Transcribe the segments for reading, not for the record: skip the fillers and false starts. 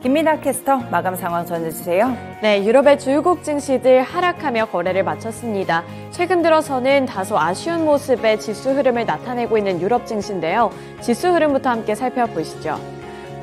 김민아 캐스터 마감 상황 전해주세요. 네, 유럽의 주요국 증시들 하락하며 거래를 마쳤습니다. 최근 들어서는 다소 아쉬운 모습의 지수 흐름을 나타내고 있는 유럽 증시인데요. 지수 흐름부터 함께 살펴보시죠.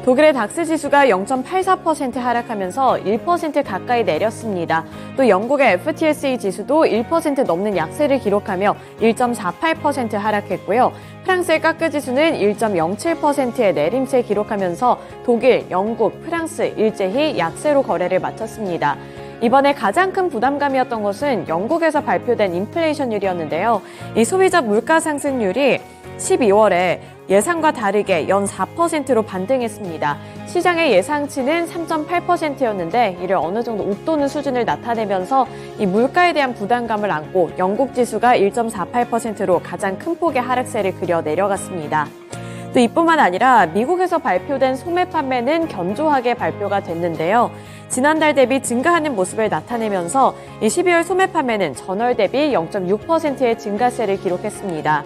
독일의 닥스 지수가 0.84% 하락하면서 1% 가까이 내렸습니다. 또 영국의 FTSE 지수도 1% 넘는 약세를 기록하며 1.48% 하락했고요. 프랑스의 까크 지수는 1.07%의 내림세 기록하면서 독일, 영국, 프랑스 일제히 약세로 거래를 마쳤습니다. 이번에 가장 큰 부담감이었던 것은 영국에서 발표된 인플레이션율이었는데요. 이 소비자 물가 상승률이 12월에 예상과 다르게 연 4%로 반등했습니다. 시장의 예상치는 3.8%였는데 이를 어느 정도 웃도는 수준을 나타내면서 이 물가에 대한 부담감을 안고 영국 지수가 1.48%로 가장 큰 폭의 하락세를 그려 내려갔습니다. 또 이뿐만 아니라 미국에서 발표된 소매 판매는 견조하게 발표가 됐는데요. 지난달 대비 증가하는 모습을 나타내면서 이 12월 소매 판매는 전월 대비 0.6%의 증가세를 기록했습니다.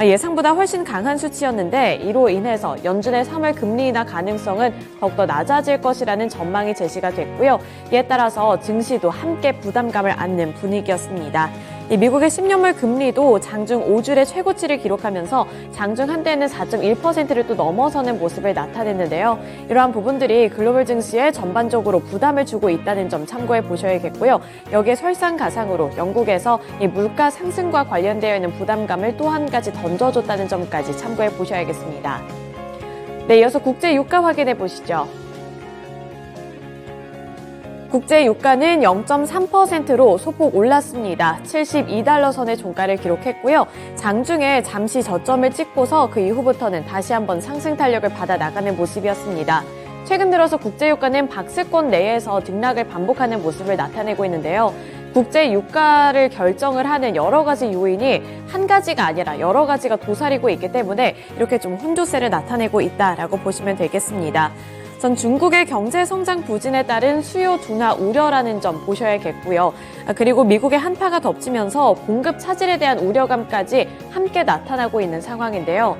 예상보다 훨씬 강한 수치였는데 이로 인해서 연준의 3월 금리 인하 가능성은 더욱더 낮아질 것이라는 전망이 제시가 됐고요. 이에 따라서 증시도 함께 부담감을 안는 분위기였습니다. 미국의 10년물 금리도 장중 5주의 최고치를 기록하면서 장중 한때는 4.1%를 또 넘어서는 모습을 나타냈는데요. 이러한 부분들이 글로벌 증시에 전반적으로 부담을 주고 있다는 점 참고해 보셔야겠고요. 여기에 설상가상으로 영국에서 이 물가 상승과 관련되어 있는 부담감을 또 한 가지 던져줬다는 점까지 참고해 보셔야겠습니다. 네, 이어서 국제 유가 확인해 보시죠. 국제 유가는 0.3%로 소폭 올랐습니다. 72달러 선의 종가를 기록했고요. 장중에 잠시 저점을 찍고서 그 이후부터는 다시 한번 상승 탄력을 받아 나가는 모습이었습니다. 최근 들어서 국제 유가는 박스권 내에서 등락을 반복하는 모습을 나타내고 있는데요. 국제 유가를 결정을 하는 여러 가지 요인이 한 가지가 아니라 여러 가지가 도사리고 있기 때문에 이렇게 좀 혼조세를 나타내고 있다라고 보시면 되겠습니다. 전 중국의 경제 성장 부진에 따른 수요 둔화 우려라는 점 보셔야겠고요. 그리고 미국의 한파가 덮치면서 공급 차질에 대한 우려감까지 함께 나타나고 있는 상황인데요.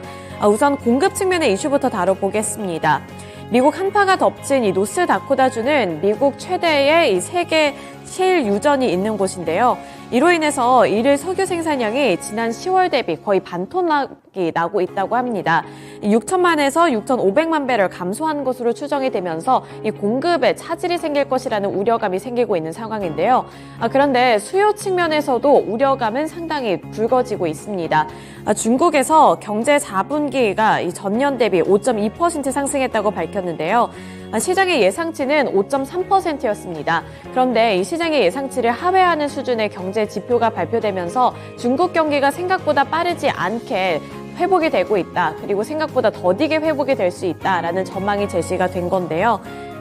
우선 공급 측면의 이슈부터 다뤄보겠습니다. 미국 한파가 덮친 이 노스다코타주는 미국 최대의 이 세계 셰일 유전이 있는 곳인데요. 이로 인해서 이를 석유 생산량이 지난 10월 대비 거의 반토막이 나고 있다고 합니다. 6천만에서 6,500만 배럴 감소한 것으로 추정이 되면서 이 공급에 차질이 생길 것이라는 우려감이 생기고 있는 상황인데요. 그런데 수요 측면에서도 우려감은 상당히 불거지고 있습니다. 중국에서 경제 4분기가 이 전년 대비 5.2% 상승했다고 밝혔는데요. 시장의 예상치는 5.3%였습니다. 그런데 이 시장의 예상치를 하회하는 수준의 경제 지표가 발표되면서 중국 경기가 생각보다 빠르지 않게 회복이 되고 있다. 그리고 생각보다 더디게 회복이 될 수 있다라는 전망이 제시가 된 건데요.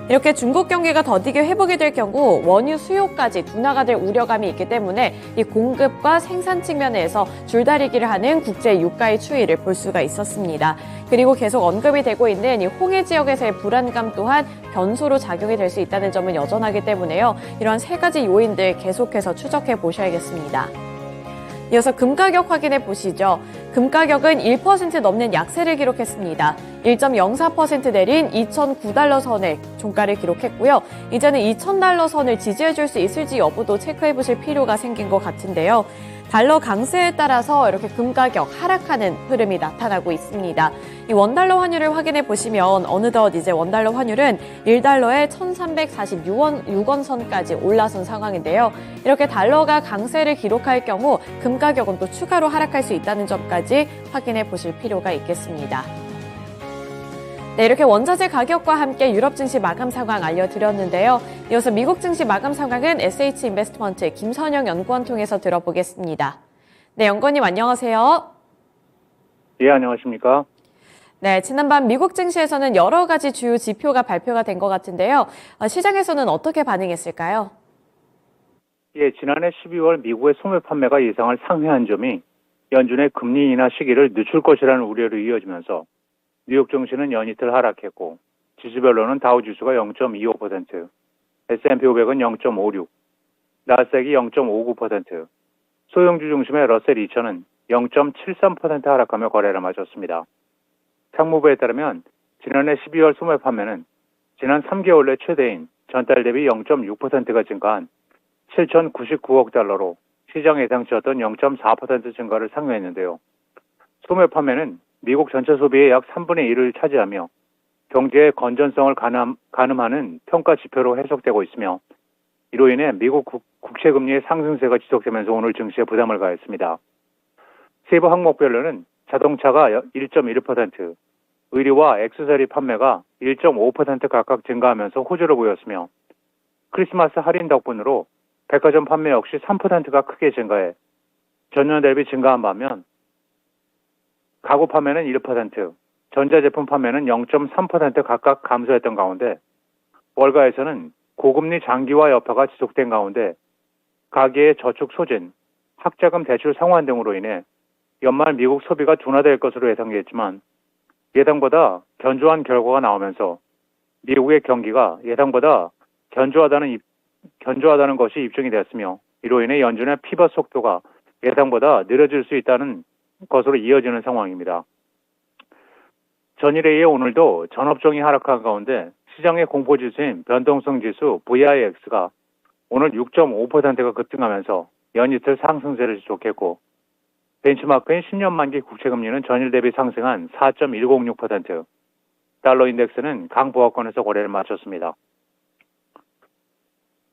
이렇게 중국 경기가 더디게 회복이 될 경우 원유 수요까지 둔화가 될 우려감이 있기 때문에 이 공급과 생산 측면에서 줄다리기를 하는 국제 유가의 추이를 볼 수가 있었습니다. 그리고 계속 언급이 되고 있는 이 홍해 지역에서의 불안감 또한 변수로 작용이 될 수 있다는 점은 여전하기 때문에요. 이러한 세 가지 요인들 계속해서 추적해 보셔야겠습니다. 이어서 금 가격 확인해 보시죠. 금 가격은 1% 넘는 약세를 기록했습니다. 1.04% 내린 2,009달러 선의 종가를 기록했고요. 이제는 2,000달러 선을 지지해줄 수 있을지 여부도 체크해 보실 필요가 생긴 것 같은데요. 달러 강세에 따라서 이렇게 금 가격 하락하는 흐름이 나타나고 있습니다. 이 원달러 환율을 확인해 보시면 어느덧 이제 원달러 환율은 1달러에 1,346원 선까지 올라선 상황인데요. 이렇게 달러가 강세를 기록할 경우 금 가격은 또 추가로 하락할 수 있다는 점까지 확인해 보실 필요가 있겠습니다. 네, 이렇게 원자재 가격과 함께 유럽 증시 마감 상황 알려드렸는데요. 이어서 미국 증시 마감 상황은 SH인베스트먼트의 김선영 연구원 통해서 들어보겠습니다. 네, 연구원님 안녕하세요. 예, 안녕하십니까? 네, 지난밤 미국 증시에서는 여러 가지 주요 지표가 발표가 된 것 같은데요. 시장에서는 어떻게 반응했을까요? 예, 지난해 12월 미국의 소매 판매가 예상을 상회한 점이 연준의 금리 인하 시기를 늦출 것이라는 우려로 이어지면서 뉴욕 증시는 연이틀 하락했고 지수별로는 다우지수가 0.25%, S&P 500은 0.56, 나스닥이 0.59%, 소형주 중심의 러셀 2000은 0.73% 하락하며 거래를 마쳤습니다. 상무부에 따르면 지난해 12월 소매 판매는 지난 3개월 내 최대인 전달 대비 0.6%가 증가한 7,099억 달러로 시장 예상치였던 0.4% 증가를 상회했는데요. 소매 판매는 미국 전체 소비의 약 3분의 1을 차지하며 경제의 건전성을 가늠하는 평가 지표로 해석되고 있으며 이로 인해 미국 국채 금리의 상승세가 지속되면서 오늘 증시에 부담을 가했습니다. 세부 항목별로는 자동차가 1.1%, 의류와 액세서리 판매가 1.5% 각각 증가하면서 호조를 보였으며 크리스마스 할인 덕분으로 백화점 판매 역시 3%가 크게 증가해 전년 대비 증가한 반면 가구 판매는 1%, 전자제품 판매는 0.3% 각각 감소했던 가운데 월가에서는 고금리 장기화 여파가 지속된 가운데 가계의 저축 소진, 학자금 대출 상환 등으로 인해 연말 미국 소비가 둔화될 것으로 예상됐지만 예상보다 견조한 결과가 나오면서 미국의 경기가 예상보다 견조하다는 것이 입증이 됐으며 이로 인해 연준의 피벗 속도가 예상보다 느려질 수 있다는 것으로 이어지는 상황입니다. 전일에 이어 오늘도 전업종이 하락한 가운데 시장의 공포지수인 변동성 지수 VIX가 오늘 6.5%가 급등하면서 연이틀 상승세를 지속했고 벤치마크인 10년 만기 국채금리는 전일 대비 상승한 4.106%, 달러 인덱스는 강보합권에서 거래를 마쳤습니다.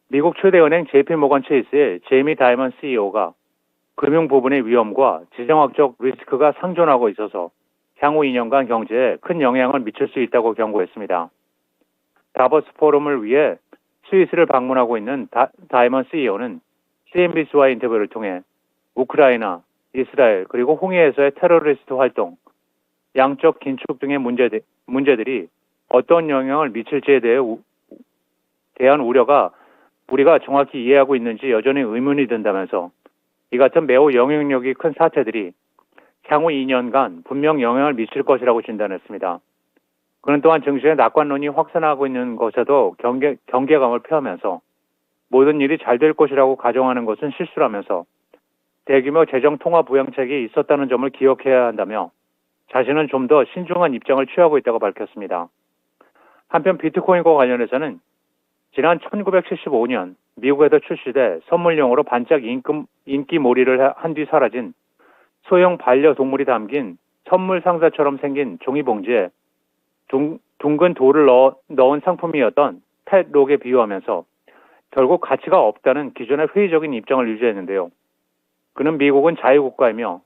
미국 최대 은행 JP모건 체이스의 제이미 다이먼 CEO가 금융 부분의 위험과 지정학적 리스크가 상존하고 있어서 향후 2년간 경제에 큰 영향을 미칠 수 있다고 경고했습니다. 다보스 포럼을 위해 스위스를 방문하고 있는 다이먼 CEO는 CNBC와의 인터뷰를 통해 우크라이나, 이스라엘 그리고 홍해에서의 테러리스트 활동, 양적 긴축 등의 문제들이 어떤 영향을 미칠지에 대한 우려가 우리가 정확히 이해하고 있는지 여전히 의문이 든다면서 이 같은 매우 영향력이 큰 사태들이 향후 2년간 분명 영향을 미칠 것이라고 진단했습니다. 그는 또한 증시의 낙관론이 확산하고 있는 것에도 경계감을 표하면서 모든 일이 잘 될 것이라고 가정하는 것은 실수라면서 대규모 재정 통화 부양책이 있었다는 점을 기억해야 한다며 자신은 좀 더 신중한 입장을 취하고 있다고 밝혔습니다. 한편 비트코인과 관련해서는 지난 1975년 미국에서 출시돼 선물용으로 반짝 인기몰이를 한 뒤 사라진 소형 반려동물이 담긴 선물 상자처럼 생긴 종이봉지에 둥근 돌을 넣은 상품이었던 펫록에 비유하면서 결국 가치가 없다는 기존의 회의적인 입장을 유지했는데요. 그는 미국은 자유국가이며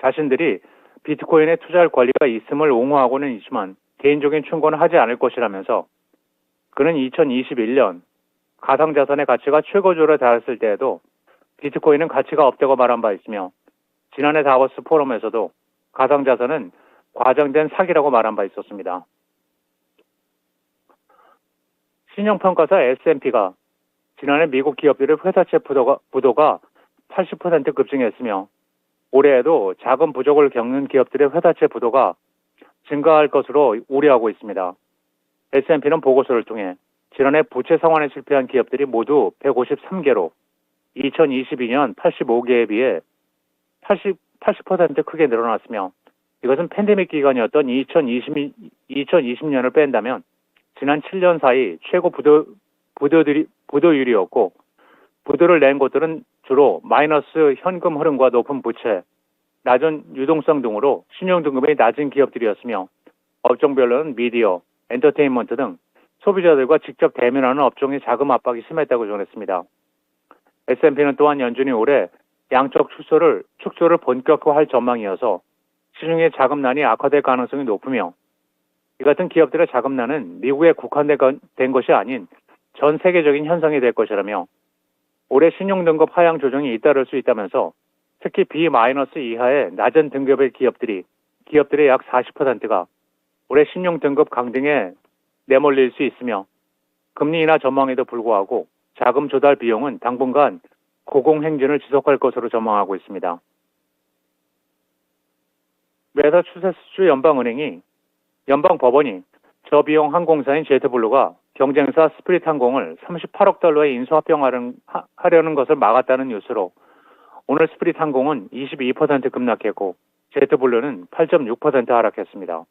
자신들이 비트코인에 투자할 권리가 있음을 옹호하고는 있지만 개인적인 충고는 하지 않을 것이라면서 그는 2021년 가상자산의 가치가 최고조에 달했을 때에도 비트코인은 가치가 없다고 말한 바 있으며 지난해 다보스 포럼에서도 가상자산은 과장된 사기라고 말한 바 있었습니다. 신용평가사 S&P가 지난해 미국 기업들의 회사채 부도가 80% 급증했으며 올해에도 자금 부족을 겪는 기업들의 회사채 부도가 증가할 것으로 우려하고 있습니다. S&P는 보고서를 통해 지난해 부채 상환에 실패한 기업들이 모두 153개로 2022년 85개에 비해 80% 크게 늘어났으며 이것은 팬데믹 기간이었던 2020년을 뺀다면 지난 7년 사이 최고 부도율이었고 부도를 낸 곳들은 주로 마이너스 현금 흐름과 높은 부채, 낮은 유동성 등으로 신용등급이 낮은 기업들이었으며 업종별로는 미디어, 엔터테인먼트 등 소비자들과 직접 대면하는 업종의 자금 압박이 심했다고 전했습니다. S&P는 또한 연준이 올해 양적 축소를 본격화할 전망이어서 시중의 자금난이 악화될 가능성이 높으며 이 같은 기업들의 자금난은 미국에 국한된 것이 아닌 전 세계적인 현상이 될 것이라며 올해 신용등급 하향 조정이 잇따를 수 있다면서 특히 B- 이하의 낮은 등급의 기업들의 약 40%가 올해 신용등급 강등에 내몰릴 수 있으며 금리 인하 전망에도 불구하고 자금 조달 비용은 당분간 고공행진을 지속할 것으로 전망하고 있습니다. 매사추세츠 연방법원이 저비용 항공사인 제트블루가 경쟁사 스피릿 항공을 38억 달러에 인수합병하려는 것을 막았다는 뉴스로 오늘 스피릿 항공은 22% 급락했고 제트블루는 8.6% 하락했습니다.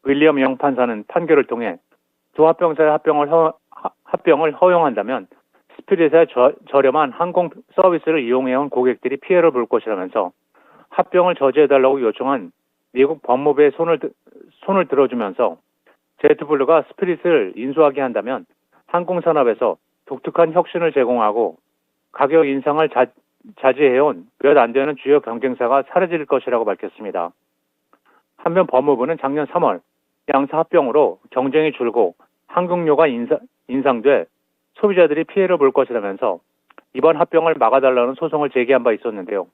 윌리엄 영 판사는 판결을 통해 두 합병사의 합병을 허용한다면 스피릿의 저렴한 항공 서비스를 이용해온 고객들이 피해를 볼 것이라면서 합병을 저지해달라고 요청한 미국 법무부의 손을 들어주면서 제트블루가 스피릿을 인수하게 한다면 항공산업에서 독특한 혁신을 제공하고 가격 인상을 자제해온 몇 안 되는 주요 경쟁사가 사라질 것이라고 밝혔습니다. 한편 법무부는 작년 3월 양사 합병으로 경쟁이 줄고 항공료가 인상돼 소비자들이 피해를 볼 것이라면서 이번 합병을 막아달라는 소송을 제기한 바 있었는데요.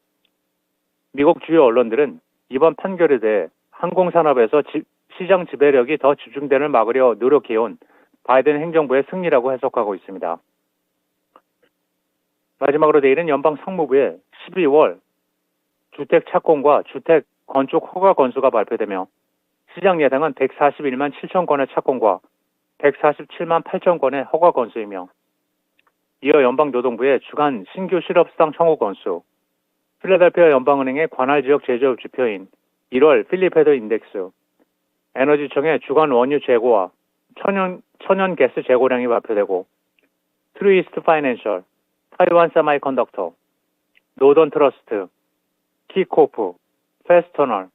미국 주요 언론들은 이번 판결에 대해 항공산업에서 시장 지배력이 더 집중됨을 막으려 노력해온 바이든 행정부의 승리라고 해석하고 있습니다. 마지막으로 내일은 연방 상무부의 12월 주택 착공과 주택 건축 허가 건수가 발표되며 시장 예상은 141만 7천 건의 착공과 147만 8천 건의 허가 건수이며 이어 연방노동부의 주간 신규 실업수당 청구 건수, 필라델피아 연방은행의 관할 지역 제조업 지표인 1월 필립헤더 인덱스, 에너지청의 주간 원유 재고와 천연 가스 재고량이 발표되고 트루이스트 파이낸셜, 타이완 세마이컨덕터, 노던 트러스트, 키코프, 페스터널,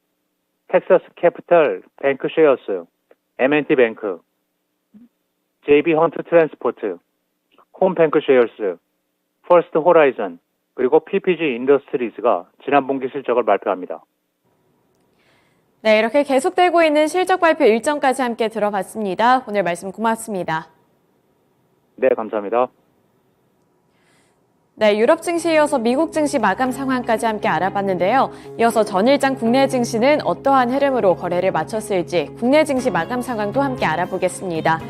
텍사스 캐피탈 뱅크 쉐어스, M&T 뱅크, JB 헌트 트랜스포트, 홈뱅크 쉐어스, 퍼스트 호라이즌, 그리고 PPG 인더스트리즈가 지난 분기 실적을 발표합니다. 네, 이렇게 계속되고 있는 실적 발표 일정까지 함께 들어봤습니다. 오늘 말씀 고맙습니다. 네, 감사합니다. 네, 유럽 증시에 이어서 미국 증시 마감 상황까지 함께 알아봤는데요. 이어서 전일장 국내 증시는 어떠한 흐름으로 거래를 마쳤을지 국내 증시 마감 상황도 함께 알아보겠습니다.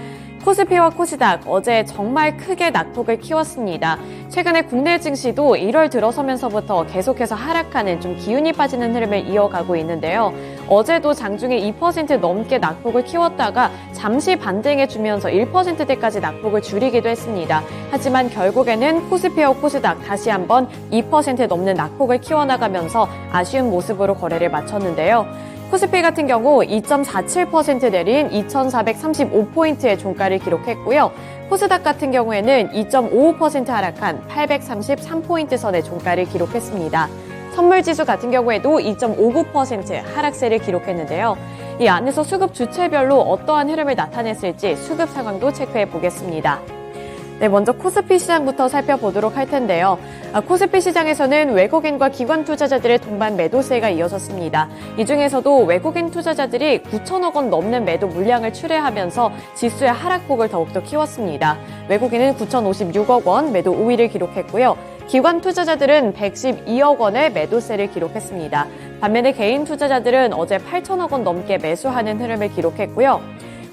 코스피와 코스닥 어제 정말 크게 낙폭을 키웠습니다. 최근에 국내 증시도 1월 들어서면서부터 계속해서 하락하는 좀 기운이 빠지는 흐름을 이어가고 있는데요. 어제도 장중에 2% 넘게 낙폭을 키웠다가 잠시 반등해주면서 1%대까지 낙폭을 줄이기도 했습니다. 하지만 결국에는 코스피와 코스닥 다시 한번 2% 넘는 낙폭을 키워나가면서 아쉬운 모습으로 거래를 마쳤는데요. 코스피 같은 경우 2.47% 내린 2,435포인트의 종가를 기록했고요. 코스닥 같은 경우에는 2.55% 하락한 833포인트 선의 종가를 기록했습니다. 선물지수 같은 경우에도 2.59% 하락세를 기록했는데요. 이 안에서 수급 주체별로 어떠한 흐름을 나타냈을지 수급 상황도 체크해 보겠습니다. 네, 먼저 코스피 시장부터 살펴보도록 할 텐데요. 코스피 시장에서는 외국인과 기관 투자자들의 동반 매도세가 이어졌습니다. 이 중에서도 외국인 투자자들이 9천억 원 넘는 매도 물량을 출회하면서 지수의 하락폭을 더욱더 키웠습니다. 외국인은 9,056억 원 매도 우위를 기록했고요. 기관 투자자들은 112억 원의 매도세를 기록했습니다. 반면에 개인 투자자들은 어제 8천억 원 넘게 매수하는 흐름을 기록했고요.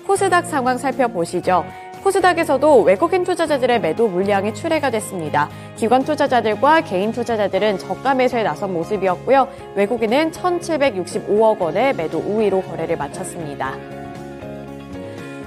코스닥 상황 살펴보시죠. 코스닥에서도 외국인 투자자들의 매도 물량이 출회가 됐습니다. 기관 투자자들과 개인 투자자들은 저가 매수에 나선 모습이었고요. 외국인은 1,765억 원의 매도 우위로 거래를 마쳤습니다.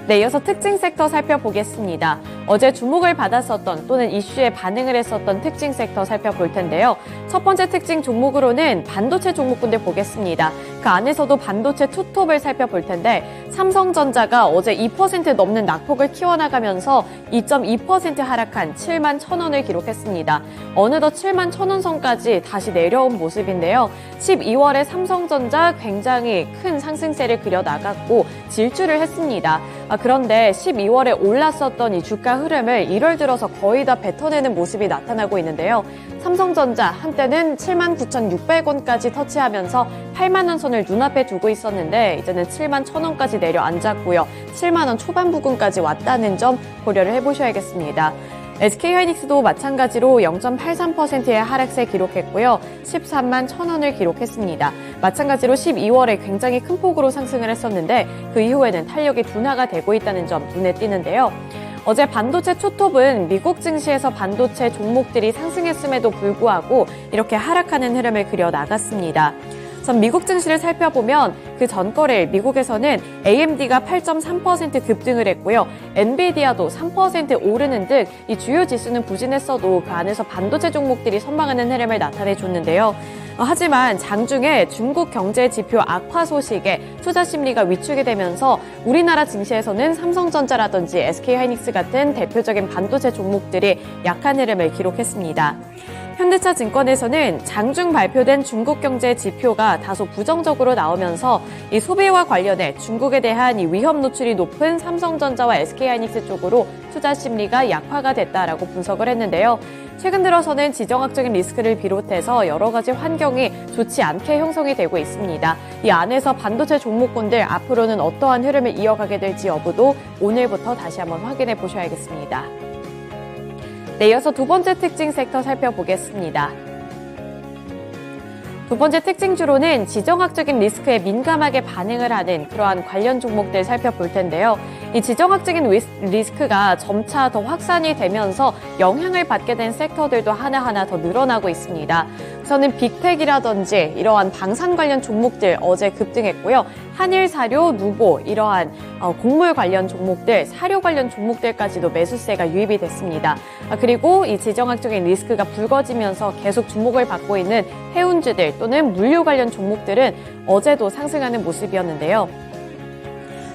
네, 이어서 특징 섹터 살펴보겠습니다. 어제 주목을 받았었던 또는 이슈에 반응을 했었던 특징 섹터 살펴볼 텐데요. 첫 번째 특징 종목으로는 반도체 종목군들 보겠습니다. 그 안에서도 반도체 투톱을 살펴볼 텐데 삼성전자가 어제 2% 넘는 낙폭을 키워나가면서 2.2% 하락한 7만 1,000원을 기록했습니다. 어느덧 7만 1,000원 선까지 다시 내려온 모습인데요. 12월에 삼성전자 굉장히 큰 상승세를 그려나갔고 질주를 했습니다. 그런데 12월에 올랐었던 이 주가 흐름을 1월 들어서 거의 다 뱉어내는 모습이 나타나고 있는데요. 삼성전자 한때는 79,600원까지 터치하면서 8만 원 선을 눈앞에 두고 있었는데 이제는 7만 1,000원까지 내려앉았고요. 7만 원 초반 부근까지 왔다는 점 고려를 해보셔야겠습니다. SK하이닉스도 마찬가지로 0.83%의 하락세 기록했고요. 13만 1,000원을 기록했습니다. 마찬가지로 12월에 굉장히 큰 폭으로 상승을 했었는데 그 이후에는 탄력이 둔화가 되고 있다는 점 눈에 띄는데요. 어제 반도체 투톱은 미국 증시에서 반도체 종목들이 상승했음에도 불구하고 이렇게 하락하는 흐름을 그려나갔습니다. 전 미국 증시를 살펴보면 그 전거래일 미국에서는 AMD가 8.3% 급등을 했고요. 엔비디아도 3% 오르는 등 이 주요 지수는 부진했어도 그 안에서 반도체 종목들이 선방하는 흐름을 나타내줬는데요. 하지만 장중에 중국 경제 지표 악화 소식에 투자 심리가 위축이 되면서 우리나라 증시에서는 삼성전자라든지 SK하이닉스 같은 대표적인 반도체 종목들이 약한 흐름을 기록했습니다. 현대차 증권에서는 장중 발표된 중국 경제 지표가 다소 부정적으로 나오면서 이 소비와 관련해 중국에 대한 이 위험 노출이 높은 삼성전자와 SK하이닉스 쪽으로 투자 심리가 약화가 됐다라고 분석을 했는데요. 최근 들어서는 지정학적인 리스크를 비롯해서 여러 가지 환경이 좋지 않게 형성이 되고 있습니다. 이 안에서 반도체 종목군들 앞으로는 어떠한 흐름을 이어가게 될지 여부도 오늘부터 다시 한번 확인해 보셔야겠습니다. 네, 이어서 두 번째 특징 섹터 살펴보겠습니다. 두 번째 특징주로는 지정학적인 리스크에 민감하게 반응을 하는 그러한 관련 종목들 살펴볼 텐데요. 이 지정학적인 리스크가 점차 더 확산이 되면서 영향을 받게 된 섹터들도 하나하나 더 늘어나고 있습니다. 우선은 빅텍이라든지 이러한 방산 관련 종목들 어제 급등했고요. 한일사료, 누보 이러한 곡물 관련 종목들, 사료 관련 종목들까지도 매수세가 유입이 됐습니다. 그리고 이 지정학적인 리스크가 불거지면서 계속 주목을 받고 있는 해운주들 또는 물류 관련 종목들은 어제도 상승하는 모습이었는데요.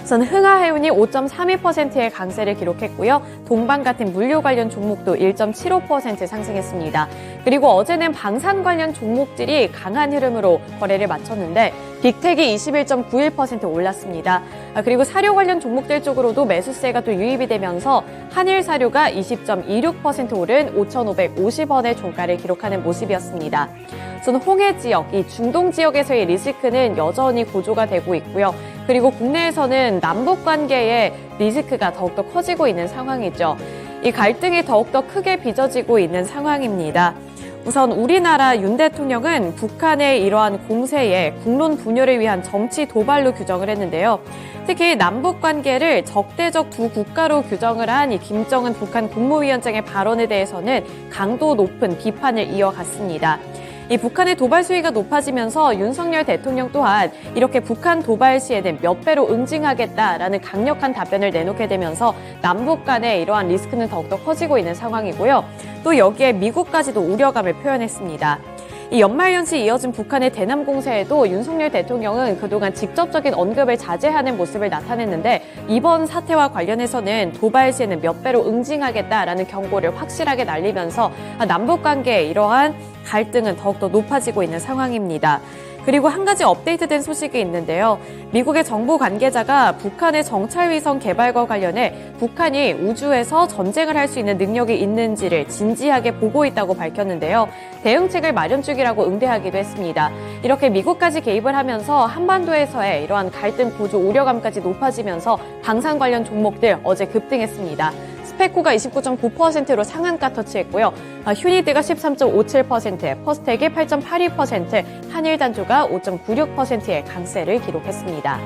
우선 흥하해운이 5.32%의 강세를 기록했고요. 동방 같은 물류 관련 종목도 1.75% 상승했습니다. 그리고 어제는 방산 관련 종목들이 강한 흐름으로 거래를 마쳤는데 빅텍이 21.91% 올랐습니다. 그리고 사료 관련 종목들 쪽으로도 매수세가 또 유입이 되면서 한일사료가 20.26% 오른 5,550원의 종가를 기록하는 모습이었습니다. 우선 홍해 지역, 이 중동 지역에서의 리스크는 여전히 고조가 되고 있고요. 그리고 국내에서는 남북 관계의 리스크가 더욱더 커지고 있는 상황이죠. 이 갈등이 더욱더 크게 빚어지고 있는 상황입니다. 우선 우리나라 윤 대통령은 북한의 이러한 공세에 국론 분열을 위한 정치 도발로 규정을 했는데요. 특히 남북 관계를 적대적 두 국가로 규정을 한 이 김정은 북한 국무위원장의 발언에 대해서는 강도 높은 비판을 이어갔습니다. 이 북한의 도발 수위가 높아지면서 윤석열 대통령 또한 이렇게 북한 도발 시에는 몇 배로 응징하겠다라는 강력한 답변을 내놓게 되면서 남북 간의 이러한 리스크는 더욱더 커지고 있는 상황이고요. 또 여기에 미국까지도 우려감을 표현했습니다. 이 연말연시 이어진 북한의 대남 공세에도 윤석열 대통령은 그동안 직접적인 언급을 자제하는 모습을 나타냈는데 이번 사태와 관련해서는 도발 시에는 몇 배로 응징하겠다라는 경고를 확실하게 날리면서 남북 관계의 이러한 갈등은 더욱더 높아지고 있는 상황입니다. 그리고 한 가지 업데이트된 소식이 있는데요. 미국의 정부 관계자가 북한의 정찰위성 개발과 관련해 북한이 우주에서 전쟁을 할 수 있는 능력이 있는지를 진지하게 보고 있다고 밝혔는데요. 대응책을 마련 중이라고 응대하기도 했습니다. 이렇게 미국까지 개입을 하면서 한반도에서의 이러한 갈등 고조 우려감까지 높아지면서 방산 관련 종목들 어제 급등했습니다. 스페코가 29.9%로 상한가 터치했고요. 휴니드가 13.57%, 퍼스텍이 8.82%, 한일단조가 5.96%의 강세를 기록했습니다.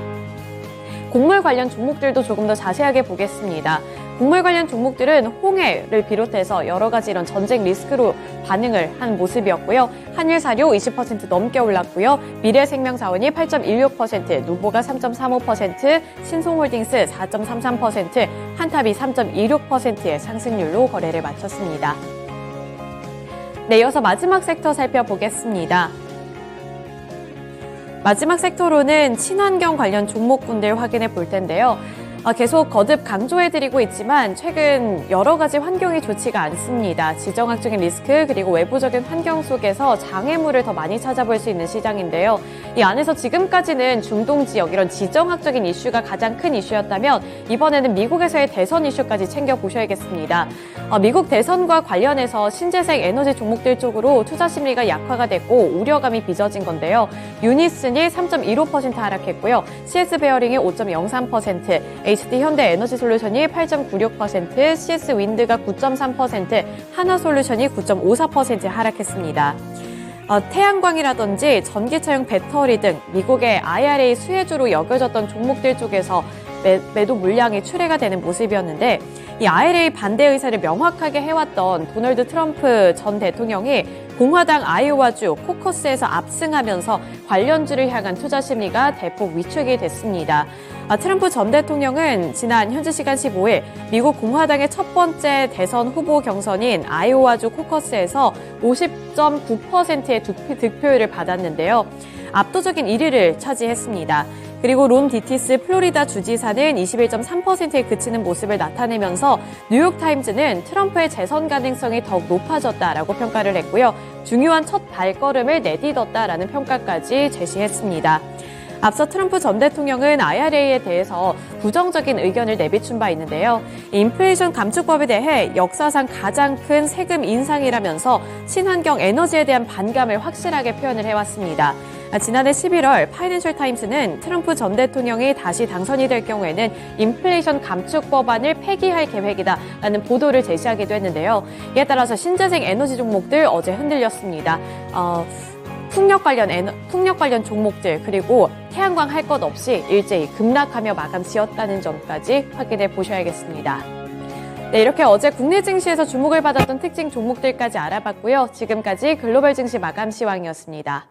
곡물 관련 종목들도 조금 더 자세하게 보겠습니다. 곡물 관련 종목들은 홍해를 비롯해서 여러 가지 이런 전쟁 리스크로 반응을 한 모습이었고요. 한일사료 20% 넘게 올랐고요. 미래생명자원이 8.16%, 누보가 3.35%, 신송홀딩스 4.33%, 한탑이 3.26%의 상승률로 거래를 마쳤습니다. 네, 이어서 마지막 섹터 살펴보겠습니다. 마지막 섹터로는 친환경 관련 종목군들 확인해 볼 텐데요. 계속 거듭 강조해드리고 있지만 최근 여러 가지 환경이 좋지가 않습니다. 지정학적인 리스크 그리고 외부적인 환경 속에서 장애물을 더 많이 찾아볼 수 있는 시장인데요. 이 안에서 지금까지는 중동 지역 이런 지정학적인 이슈가 가장 큰 이슈였다면 이번에는 미국에서의 대선 이슈까지 챙겨보셔야겠습니다. 미국 대선과 관련해서 신재생 에너지 종목들 쪽으로 투자 심리가 약화가 됐고 우려감이 빚어진 건데요. 유니슨이 3.15% 하락했고요. CS 베어링이 5.03%, HD 현대에너지솔루션이 8.96%, CS 윈드가 9.3%, 하나솔루션이 9.54% 하락했습니다. 태양광이라든지 전기차용 배터리 등 미국의 IRA 수혜주로 여겨졌던 종목들 쪽에서 매도 물량이 출회가 되는 모습이었는데 이 IRA 반대 의사를 명확하게 해왔던 도널드 트럼프 전 대통령이 공화당 아이오와주 코커스에서 압승하면서 관련주를 향한 투자 심리가 대폭 위축이 됐습니다. 트럼프 전 대통령은 지난 현지 시간 15일 미국 공화당의 첫 번째 대선 후보 경선인 아이오와주 코커스에서 50.9%의 득표율을 받았는데요. 압도적인 1위를 차지했습니다. 그리고 론 디티스 플로리다 주지사는 21.3%에 그치는 모습을 나타내면서 뉴욕타임즈는 트럼프의 재선 가능성이 더욱 높아졌다라고 평가를 했고요. 중요한 첫 발걸음을 내딛었다라는 평가까지 제시했습니다. 앞서 트럼프 전 대통령은 IRA에 대해서 부정적인 의견을 내비춘 바 있는데요. 인플레이션 감축법에 대해 역사상 가장 큰 세금 인상이라면서 친환경 에너지에 대한 반감을 확실하게 표현을 해왔습니다. 지난해 11월 파이낸셜 타임스는 트럼프 전 대통령이 다시 당선이 될 경우에는 인플레이션 감축 법안을 폐기할 계획이다라는 보도를 제시하기도 했는데요. 이에 따라서 신재생 에너지 종목들 어제 흔들렸습니다. 풍력 관련 종목들 그리고 태양광 할 것 없이 일제히 급락하며 마감 지었다는 점까지 확인해 보셔야겠습니다. 네, 이렇게 어제 국내 증시에서 주목을 받았던 특징 종목들까지 알아봤고요. 지금까지 글로벌 증시 마감 시황이었습니다.